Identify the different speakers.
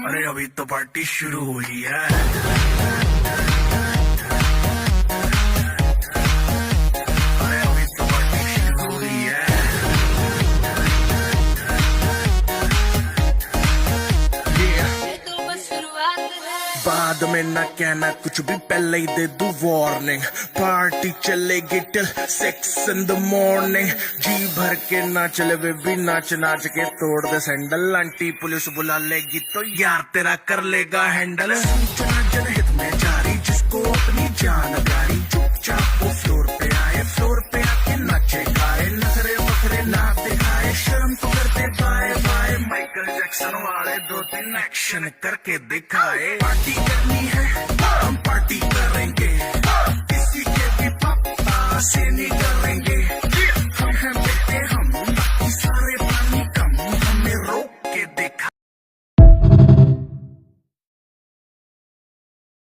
Speaker 1: अरे अभी तो पार्टी शुरू हुई है। अरे अभी तो पार्टी शुरू हुई है। बाद में ना कहना कुछ भी, पहले ही दे दूं वार्निंग। पार्टी चलेगी टिल 6 in the morning। जी भर के ना चले वे भी नाच नाच के तोड़ दे सैंडल। आंटी पुलिस बुला लेगी तो यार तेरा कर लेगा हैंडल। सूचना जनहित में जारी, जिसको अपनी जान प्यारी, चुपचाप वो फ्लोर पे आए, फ्लोर पे आके नाचे गाए, नखरे वखरे ना दिखाए, शर्म तो करते बाय बाय। माइकल जैक्सन वाले 2-3 एक्शन करके दिखाए। पार्टी करनी है हम पार्टी करेंगे, किसी के भी पापा से नहीं करेंगे।